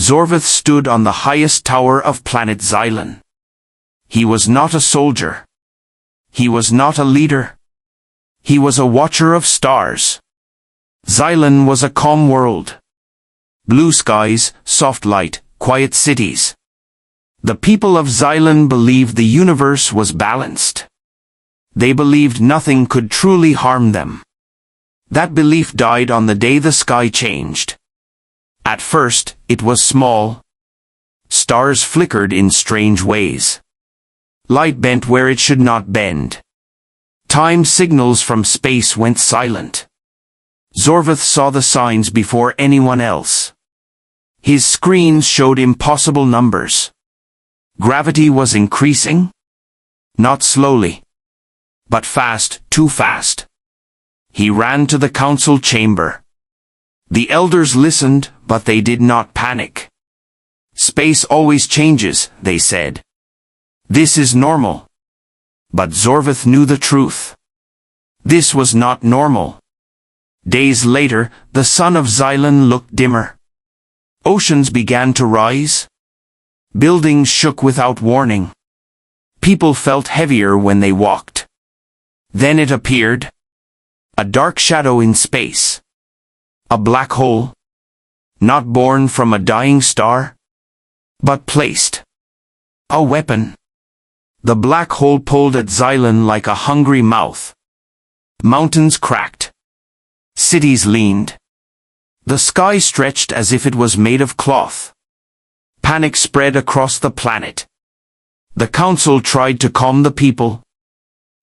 Zorvith stood on the highest tower of planet Xylan. He was not a soldier. He was not a leader. He was a watcher of stars. Xylan was a calm world. Blue skies, soft light, quiet cities. The people of Xylan believed the universe was balanced. They believed nothing could truly harm them. That belief died on the day the sky changed. At first, it was small. Stars flickered in strange ways. Light bent where it should not bend. Time signals from space went silent. Zorvith saw the signs before anyone else. His screens showed impossible numbers. Gravity was increasing. Not slowly, but fast, too fast. He ran to the council chamber. The elders listened, but they did not panic. Space always changes, they said. This is normal. But Zorvith knew the truth. This was not normal. Days later, the sun of Xylan looked dimmer. Oceans began to rise. Buildings shook without warning. People felt heavier when they walked. Then it appeared. A dark shadow in space. A black hole. Not born from a dying star, but placed. A weapon. The black hole pulled at Xylan like a hungry mouth. Mountains cracked. Cities leaned. The sky stretched as if it was made of cloth. Panic spread across the planet. The council tried to calm the people.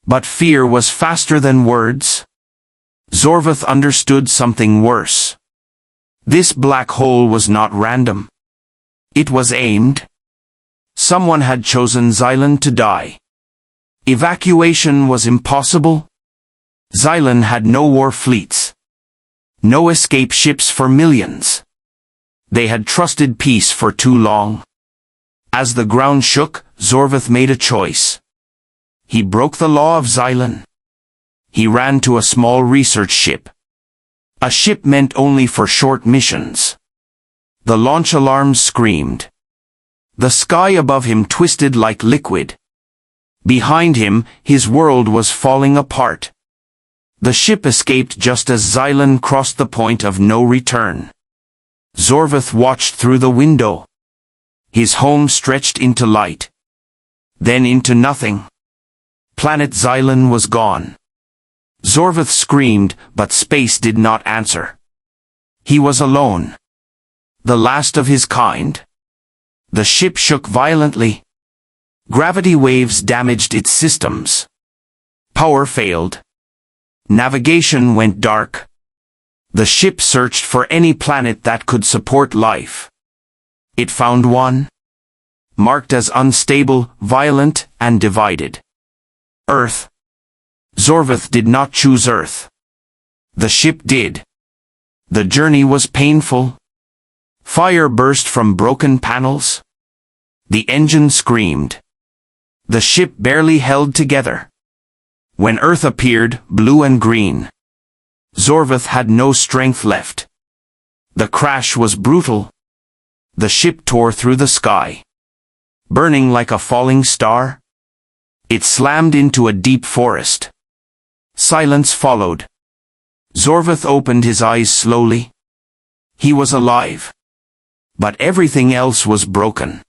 But fear was faster than words. Zorvith understood something worse. This black hole was not random. It was aimed. Someone had chosen Xylan to die. Evacuation was impossible. Xylan had no war fleets. No escape ships for millions. They had trusted peace for too long. As the ground shook, Zorvith made a choice. He broke the law of Xylan. He ran to a small research ship. A ship meant only for short missions. The launch alarms screamed. The sky above him twisted like liquid. Behind him, his world was falling apart. The ship escaped just as Xylan crossed the point of no return. Zorvith watched through the window. His home stretched into light. Then into nothing. Planet Xylan was gone. Zorvith screamed, but space did not answer. He was alone. The last of his kind. The ship shook violently. Gravity waves damaged its systems. Power failed. Navigation went dark. The ship searched for any planet that could support life. It found one. Marked as unstable, violent, and divided. Earth. Zorvith did not choose Earth. The ship did. The journey was painful. Fire burst from broken panels. The engine screamed. The ship barely held together. When Earth appeared, blue and green, Zorvith had no strength left. The crash was brutal. The ship tore through the sky. Burning like a falling star. It slammed into a deep forest. Silence followed. Zorvith opened his eyes slowly. He was alive. But everything else was broken.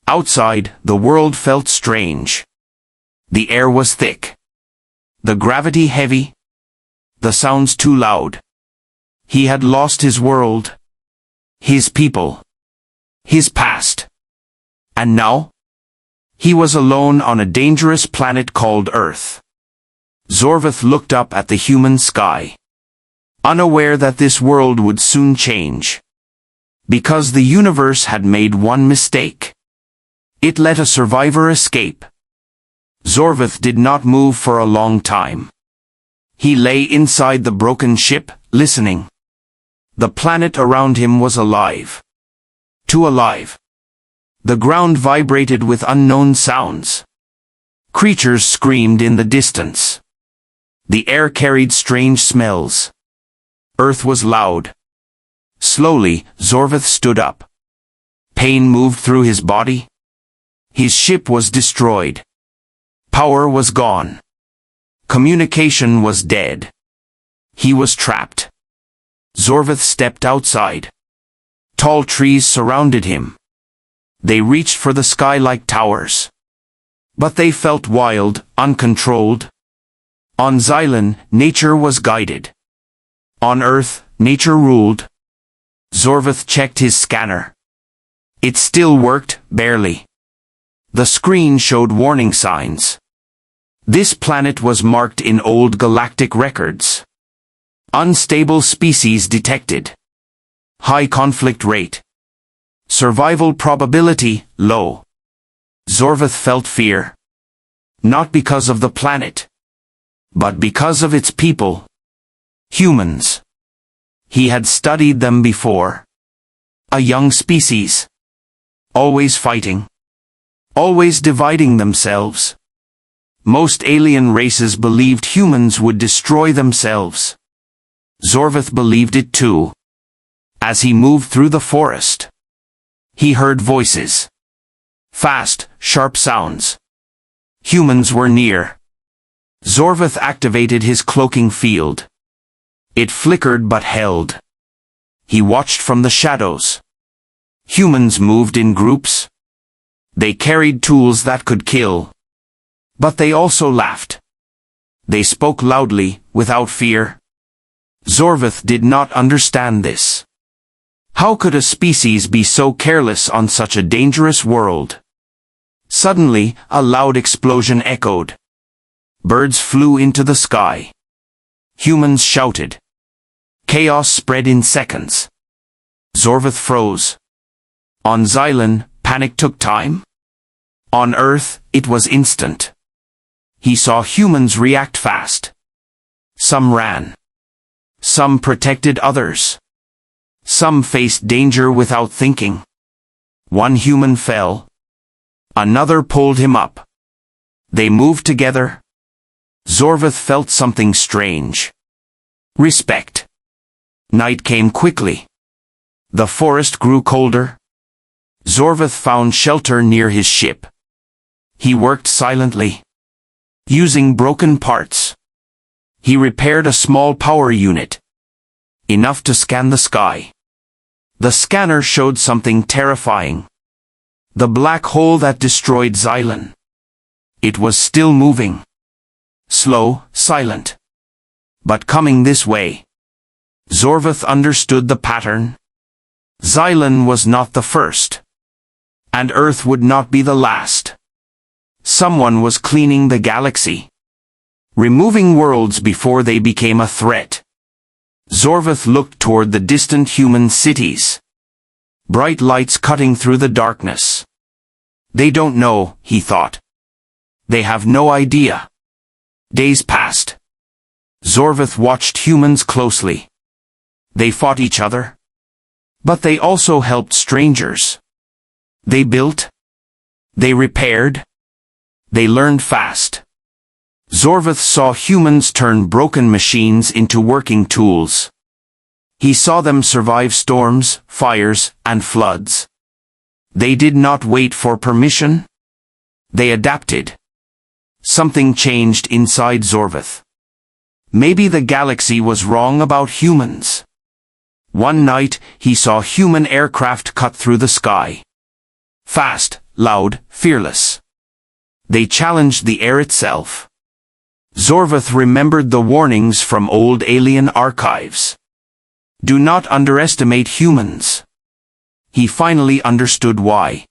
Outside, the world felt strange. The air was thick. The gravity heavy. The sounds too loud. He had lost his world. His people. His past. And now? He was alone on a dangerous planet called Earth. Zorvith looked up at the human sky. Unaware that this world would soon change. Because the universe had made one mistake. It let a survivor escape. Zorvith did not move for a long time. He lay inside the broken ship, listening. The planet around him was alive. Too alive. The ground vibrated with unknown sounds. Creatures screamed in the distance. The air carried strange smells. Earth was loud. Slowly, Zorvith stood up. Pain moved through his body. His ship was destroyed. Power was gone. Communication was dead. He was trapped. Zorvith stepped outside. Tall trees surrounded him. They reached for the sky like towers. But they felt wild, uncontrolled. On Xylan, nature was guided. On Earth, nature ruled. Zorvith checked his scanner. It still worked, barely. The screen showed warning signs. This planet was marked in old galactic records. Unstable species detected. High conflict rate. Survival probability, low. Zorvith felt fear. Not because of the planet, but because of its people. Humans. He had studied them before. A young species. Always fighting. Always dividing themselves. Most alien races believed humans would destroy themselves. Zorvith believed it too. As he moved through the forest, he heard voices. Fast, sharp sounds. Humans were near. Zorvith activated his cloaking field. It flickered but held. He watched from the shadows. Humans moved in groups. They carried tools that could kill. But they also laughed. They spoke loudly, without fear. Zorvith did not understand this. How could a species be so careless on such a dangerous world? Suddenly, a loud explosion echoed. Birds flew into the sky. Humans shouted. Chaos spread in seconds. Zorvith froze. On Xylan, panic took time. On Earth, it was instant. He saw humans react fast. Some ran. Some protected others. Some faced danger without thinking. One human fell. Another pulled him up. They moved together. Zorvith felt something strange. Respect. Night came quickly. The forest grew colder. Zorvith found shelter near his ship. He worked silently. Using broken parts. He repaired a small power unit. Enough to scan the sky. The scanner showed something terrifying. The black hole that destroyed Xylan. It was still moving. Slow, silent. But coming this way. Zorvith understood the pattern. Xylan was not the first. And Earth would not be the last. Someone was cleaning the galaxy. Removing worlds before they became a threat. Zorvith looked toward the distant human cities. Bright lights cutting through the darkness. They don't know, he thought. They have no idea. Days passed. Zorvith watched humans closely. They fought each other. But they also helped strangers. They built. They repaired. They learned fast. Zorvith saw humans turn broken machines into working tools. He saw them survive storms, fires, and floods. They did not wait for permission. They adapted. Something changed inside Zorvith. Maybe the galaxy was wrong about humans. One night, he saw human aircraft cut through the sky. Fast, loud, fearless. They challenged the air itself. Zorvith remembered the warnings from old alien archives. Do not underestimate humans. He finally understood why.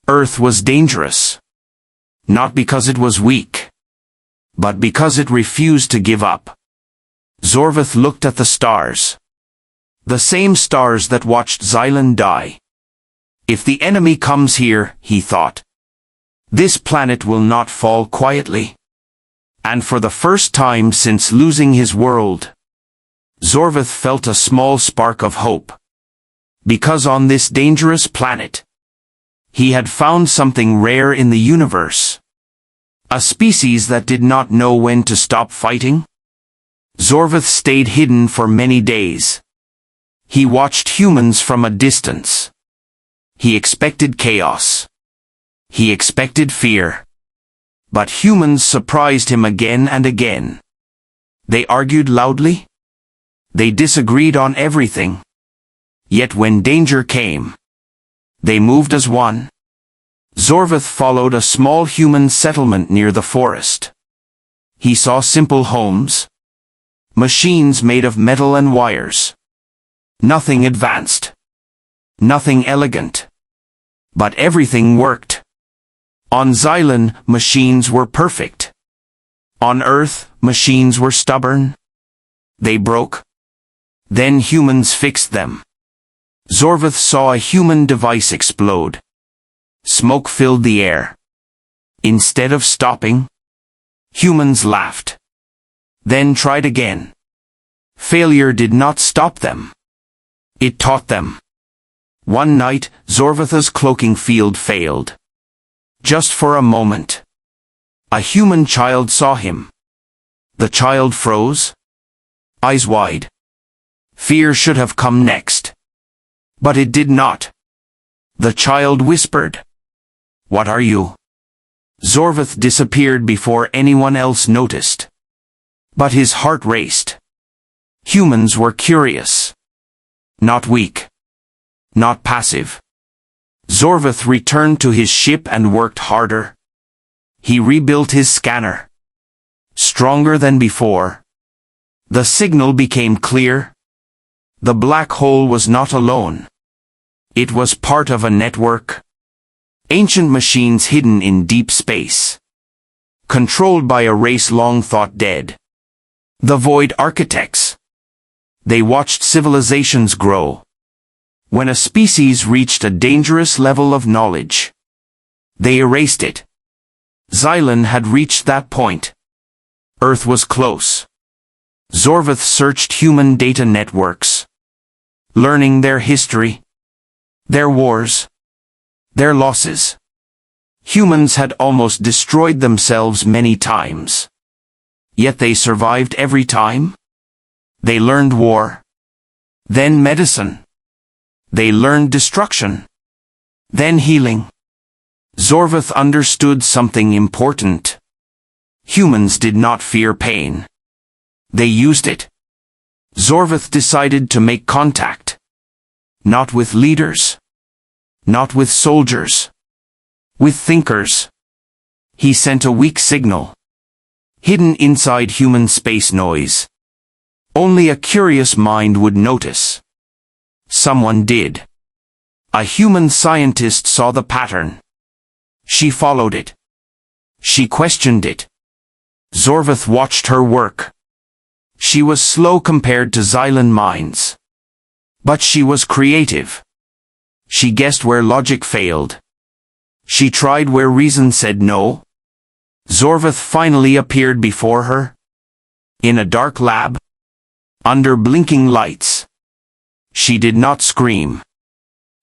Earth was dangerous. Not because it was weak, but because it refused to give up. Zorvith looked at the stars. The same stars that watched Xylan die. If the enemy comes here, he thought, this planet will not fall quietly. And for the first time since losing his world, Zorvith felt a small spark of hope. Because on this dangerous planet, he had found something rare in the universe. A species that did not know when to stop fighting. Zorvith stayed hidden for many days. He watched humans from a distance. He expected chaos. He expected fear. But humans surprised him again and again. They argued loudly. They disagreed on everything. Yet when danger came, they moved as one. Zorvith followed a small human settlement near the forest. He saw simple homes. Machines made of metal and wires. Nothing advanced. Nothing elegant. But everything worked. On Xylan, machines were perfect. On Earth, machines were stubborn. They broke. Then humans fixed them. Zorvith saw a human device explode. Smoke filled the air. Instead of stopping, humans laughed. Then tried again. Failure did not stop them. It taught them. One night, Zorvith's cloaking field failed. Just for a moment. A human child saw him. The child froze. Eyes wide. Fear should have come next. But it did not. The child whispered, "What are you?" Zorvith disappeared before anyone else noticed. But his heart raced. Humans were curious. Not weak. Not passive. Zorvith returned to his ship and worked harder. He rebuilt his scanner. Stronger than before. The signal became clear. The black hole was not alone. It was part of a network. Ancient machines hidden in deep space. Controlled by a race long thought dead. The Void Architects. They watched civilizations grow. When a species reached a dangerous level of knowledge, they erased it. Xylan had reached that point. Earth was close. Zorvith searched human data networks, learning their history, their wars, their losses. Humans had almost destroyed themselves many times. Yet they survived every time. They learned war. Then medicine. They learned destruction. Then healing. Zorvith understood something important. Humans did not fear pain. They used it. Zorvith decided to make contact. Not with leaders. Not with soldiers. With thinkers. He sent a weak signal. Hidden inside human space noise. Only a curious mind would notice. Someone did. A human scientist saw the pattern. She followed it. She questioned it. Zorvith watched her work. She was slow compared to Xylan minds. But she was creative. She guessed where logic failed. She tried where reason said no. Zorvith finally appeared before her. In a dark lab. Under blinking lights. She did not scream.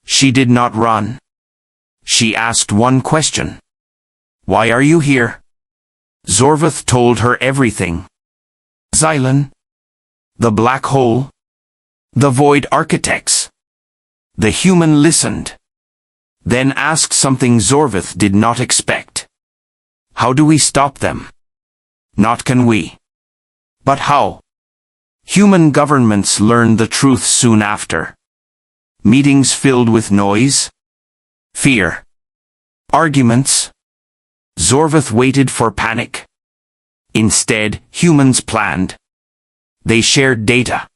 She did not run. She asked one question. "Why are you here?" Zorvith told her everything. Xylan. The black hole. The Void Architects. The human listened. Then asked something Zorvith did not expect. How do we stop them? Not can we. But how? Human governments learned the truth soon after. Meetings filled with noise. Fear. Arguments. Zorvith waited for panic. Instead, humans planned. They shared data.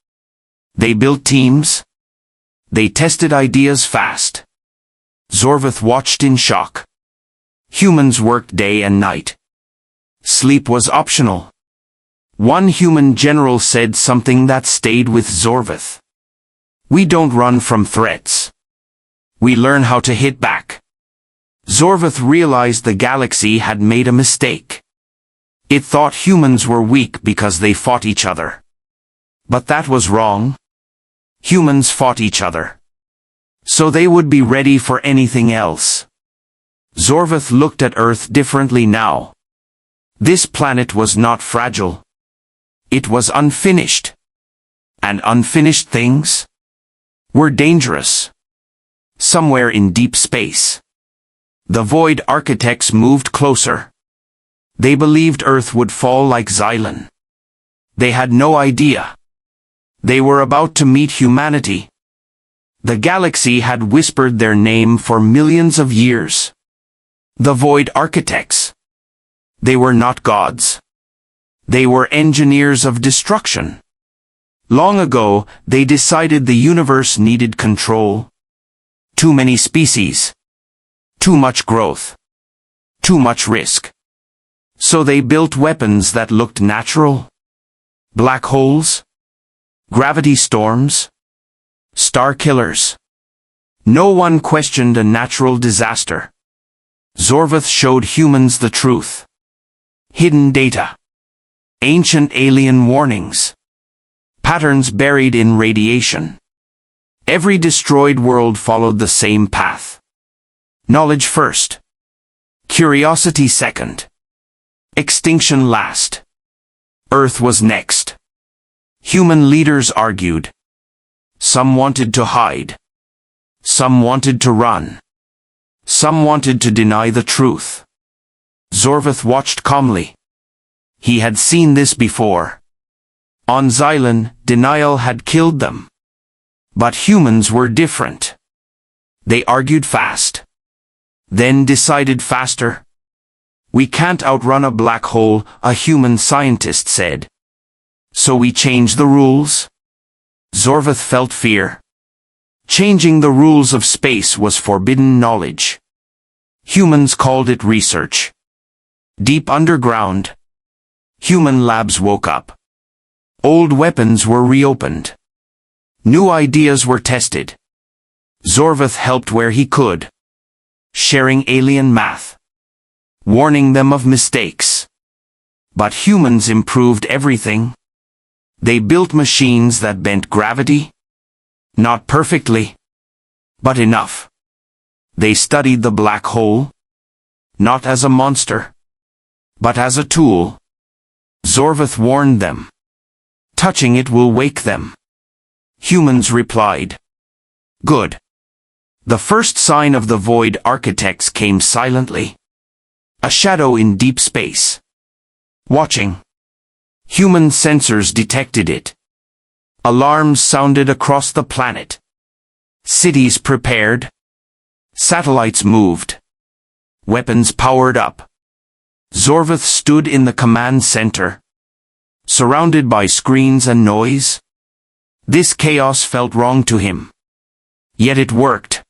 They built teams. They tested ideas fast. Zorvith watched in shock. Humans worked day and night. Sleep was optional. One human general said something that stayed with Zorvith. "We don't run from threats. We learn how to hit back." Zorvith realized the galaxy had made a mistake. It thought humans were weak because they fought each other. But that was wrong. Humans fought each other. So they would be ready for anything else. Zorvith looked at Earth differently now. This planet was not fragile. It was unfinished. And unfinished things were dangerous. somewhere in deep space. The void architects moved closer. They believed Earth would fall like Xylan. They had no idea. They were about to meet humanity. The galaxy had whispered their name for millions of years. The void architects. They were not gods. They were engineers of destruction. Long ago, they decided the universe needed control. Too many species. Too much growth. Too much risk. So they built weapons that looked natural. Black holes. Gravity storms. Star killers. No one questioned a natural disaster. Zorvath showed humans the truth. Hidden data. Ancient alien warnings. Patterns buried in radiation. Every destroyed world followed the same path. Knowledge first. Curiosity second. Extinction last. Earth was next. Human leaders argued. Some wanted to hide. Some wanted to run. Some wanted to deny the truth. Zorvath watched calmly. He had seen this before. On Xylan, denial had killed them. But humans were different. They argued fast. Then decided faster. We can't outrun a black hole, a human scientist said. So we change the rules? Zorvath felt fear. Changing the rules of space was forbidden knowledge. Humans called it research. Deep underground, human labs woke up. Old weapons were reopened. New ideas were tested. Zorvath helped where he could. Sharing alien math. Warning them of mistakes. But humans improved everything. They built machines that bent gravity. Not perfectly, but enough. They studied the black hole. Not as a monster, but as a tool. Zorvath warned them. Touching it will wake them. Humans replied. Good. The first sign of the void architects came silently. A shadow in deep space. Watching. Human sensors detected it. Alarms sounded across the planet. Cities prepared. Satellites moved. Weapons powered up. Zorvath stood in the command center. Surrounded by screens and noise. This chaos felt wrong to him. Yet it worked.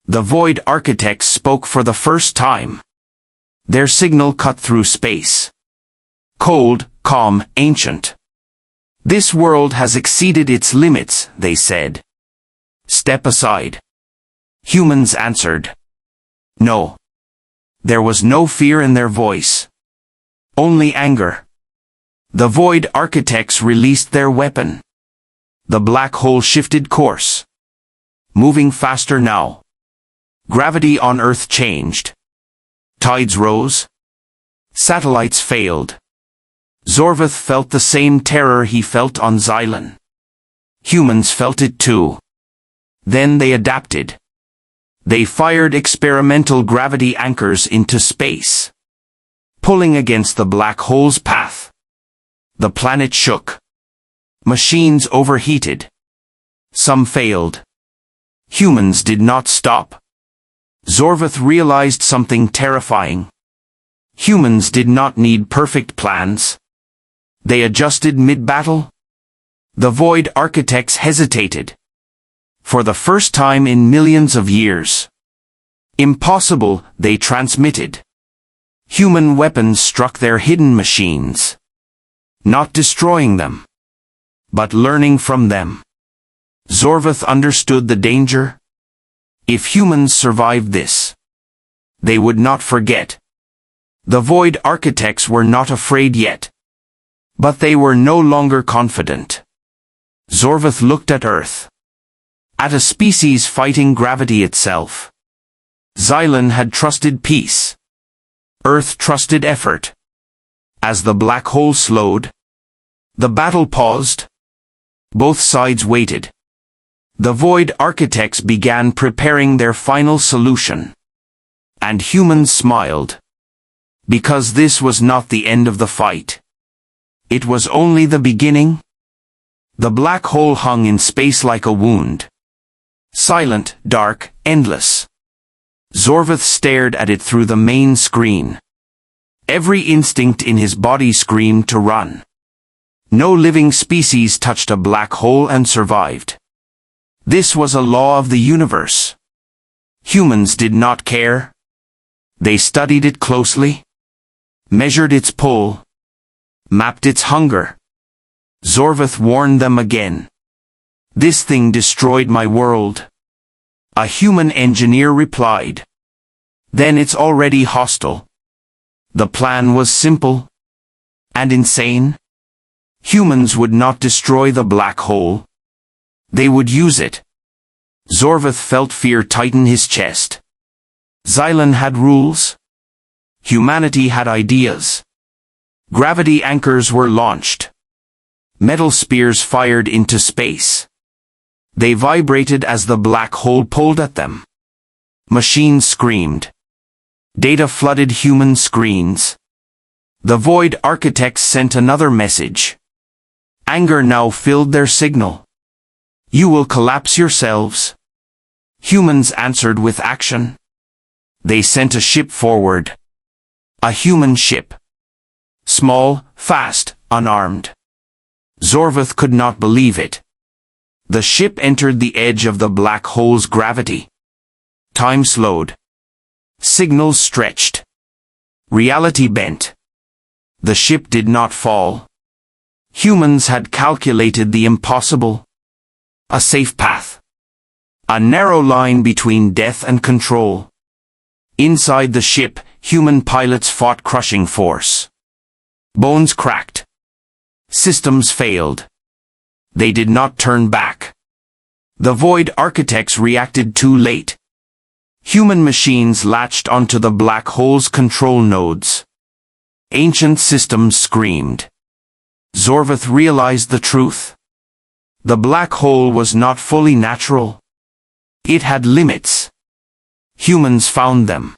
The void architects spoke for the first time. Their signal cut through space. Cold, calm, ancient. This world has exceeded its limits, they said. Step aside. Humans answered. No. There was no fear in their voice. Only anger. The void architects released their weapon. The black hole shifted course. Moving faster now. Gravity on Earth changed. Tides rose. Satellites failed. Zorvath felt the same terror he felt on Xylan. Humans felt it too. Then they adapted. They fired experimental gravity anchors into space, pulling against the black hole's path. The planet shook. Machines overheated. Some failed. Humans did not stop. Zorvath realized something terrifying. Humans did not need perfect plans. They adjusted mid-battle. The void architects hesitated. For the first time in millions of years. Impossible, they transmitted. Human weapons struck their hidden machines. Not destroying them, but learning from them. Zorvath understood the danger. If humans survived this, they would not forget. The void architects were not afraid yet. But they were no longer confident. Zorvath looked at Earth. At a species fighting gravity itself. Xylan had trusted peace. Earth trusted effort. As the black hole slowed, the battle paused. Both sides waited. The Void Architects began preparing their final solution. And humans smiled. Because this was not the end of the fight. It was only the beginning. The black hole hung in space like a wound. Silent, dark, endless. Zorvath stared at it through the main screen. Every instinct in his body screamed to run. No living species touched a black hole and survived. This was a law of the universe. Humans did not care. They studied it closely, measured its pull, mapped its hunger. Zorvath warned them again. This thing destroyed my world. A human engineer replied. Then it's already hostile. The plan was simple and insane. Humans would not destroy the black hole. They would use it. Zorvath felt fear tighten his chest. Xylan had rules. Humanity had ideas. Gravity anchors were launched. Metal spears fired into space. They vibrated as the black hole pulled at them. Machines screamed. Data flooded human screens. The Void Architects sent another message. Anger now filled their signal. You will collapse yourselves. Humans answered with action. They sent a ship forward. A human ship. Small, fast, unarmed. Zorvath could not believe it. The ship entered the edge of the black hole's gravity. Time slowed. Signals stretched. Reality bent. The ship did not fall. Humans had calculated the impossible. A safe path. A narrow line between death and control. Inside the ship, human pilots fought crushing force. Bones cracked. Systems failed. They did not turn back. The Void Architects reacted too late. Human machines latched onto the black hole's control nodes. Ancient systems screamed. Zorvath realized the truth. The black hole was not fully natural. It had limits. Humans found them.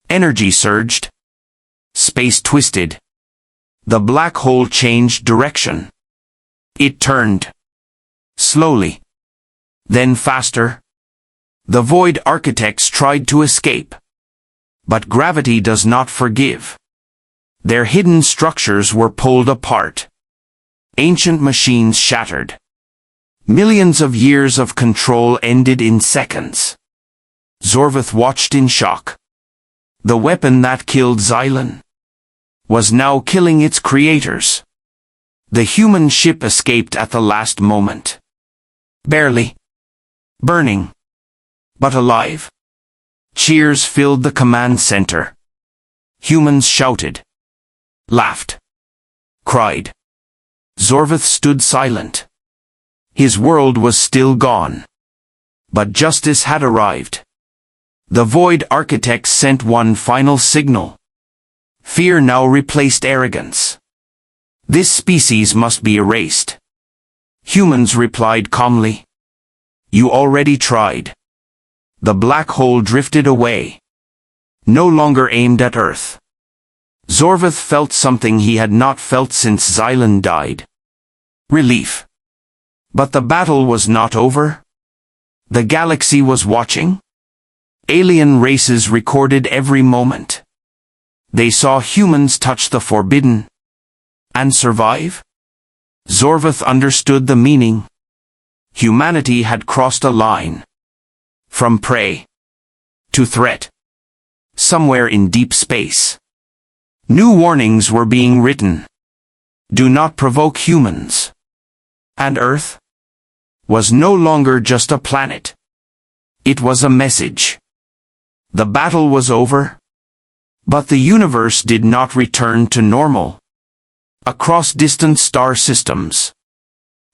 Energy surged. Space twisted. The black hole changed direction. It turned. Slowly. Then faster. The Void Architects tried to escape. But gravity does not forgive. Their hidden structures were pulled apart. Ancient machines shattered. Millions of years of control ended in seconds. Zorvath watched in shock. The weapon that killed Xylan was now killing its creators. The human ship escaped at the last moment. Barely. Burning. But alive. Cheers filled the command center. Humans shouted. Laughed. Cried. Zorvath stood silent. His world was still gone. But justice had arrived. The Void Architects sent one final signal. Fear now replaced arrogance. This species must be erased. Humans replied calmly. You already tried. The black hole drifted away. No longer aimed at Earth. Zorvath felt something he had not felt since Xylan died. Relief. But the battle was not over. The galaxy was watching. Alien races recorded every moment. They saw humans touch the forbidden. And survive? Zorvath understood the meaning. Humanity had crossed a line. From prey to threat. Somewhere in deep space. New warnings were being written. Do not provoke humans. And Earth was no longer just a planet. It was a message. The battle was over. But the universe did not return to normal. Across distant star systems,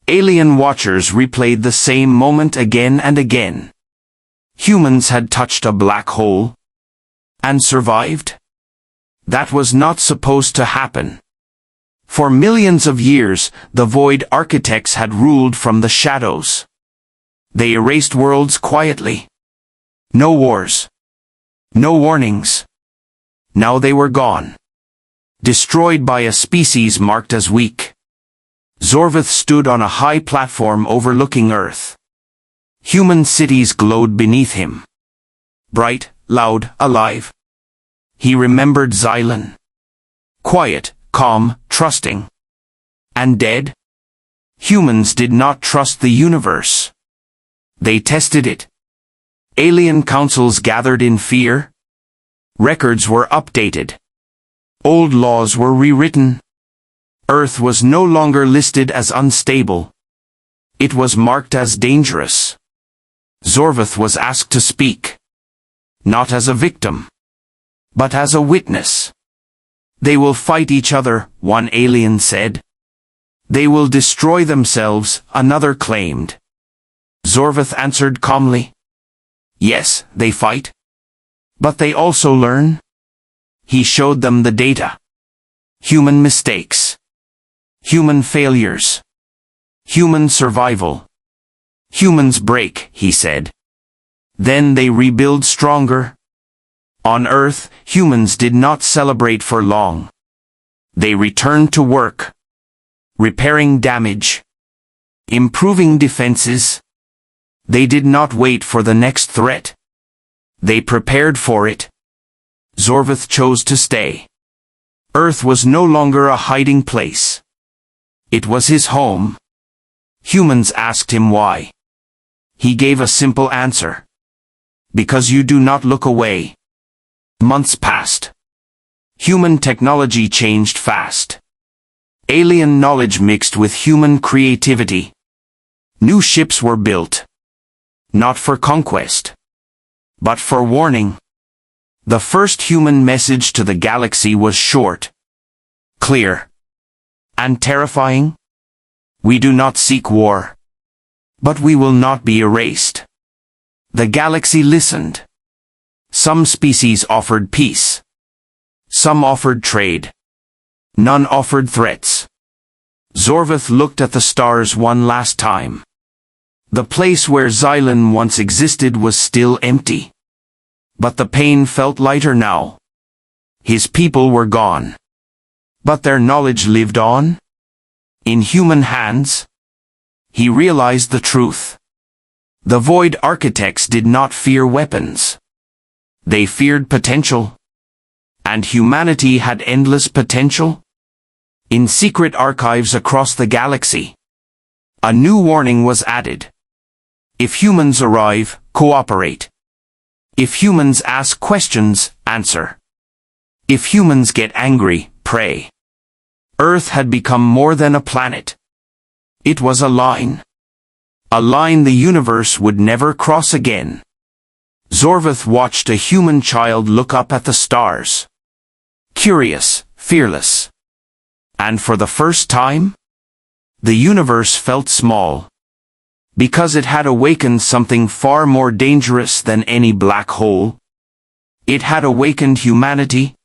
alien watchers replayed the same moment again and again. Humans had touched a black hole. And survived? That was not supposed to happen. For millions of years, the Void Architects had ruled from the shadows. They erased worlds quietly. No wars. No warnings. Now they were gone. Destroyed by a species marked as weak. Zorvith stood on a high platform overlooking Earth. Human cities glowed beneath him. Bright, loud, alive. He remembered Xylan. Quiet, calm, trusting. And dead? Humans did not trust the universe. They tested it. Alien councils gathered in fear. Records were updated. Old laws were rewritten. Earth was no longer listed as unstable. It was marked as dangerous. Zorvith was asked to speak. Not as a victim, but as a witness. They will fight each other, one alien said. They will destroy themselves, another claimed. Zorvith answered calmly. Yes, they fight. But they also learn. He showed them the data. Human mistakes. Human failures. Human survival. Humans break, he said. Then they rebuild stronger. On Earth, humans did not celebrate for long. They returned to work. Repairing damage. Improving defenses. They did not wait for the next threat. They prepared for it. Zorvith chose to stay. Earth was no longer a hiding place. It was his home. Humans asked him why. He gave a simple answer. Because you do not look away. Months passed. Human technology changed fast. Alien knowledge mixed with human creativity. New ships were built. Not for conquest, but for warning. The first human message to the galaxy was short, clear, and terrifying. We do not seek war, but we will not be erased. The galaxy listened. Some species offered peace. Some offered trade. None offered threats. Zorvith looked at the stars one last time. The place where Xylan once existed was still empty. But the pain felt lighter now. His people were gone. But their knowledge lived on. In human hands. He realized the truth. The Void Architects did not fear weapons. They feared potential. And humanity had endless potential. In secret archives across the galaxy, a new warning was added. If humans arrive, cooperate. If humans ask questions, answer. If humans get angry, pray. Earth had become more than a planet. It was a line. A line the universe would never cross again. Zorvith watched a human child look up at the stars. Curious, fearless. And for the first time, the universe felt small. Because it had awakened something far more dangerous than any black hole. It had awakened humanity.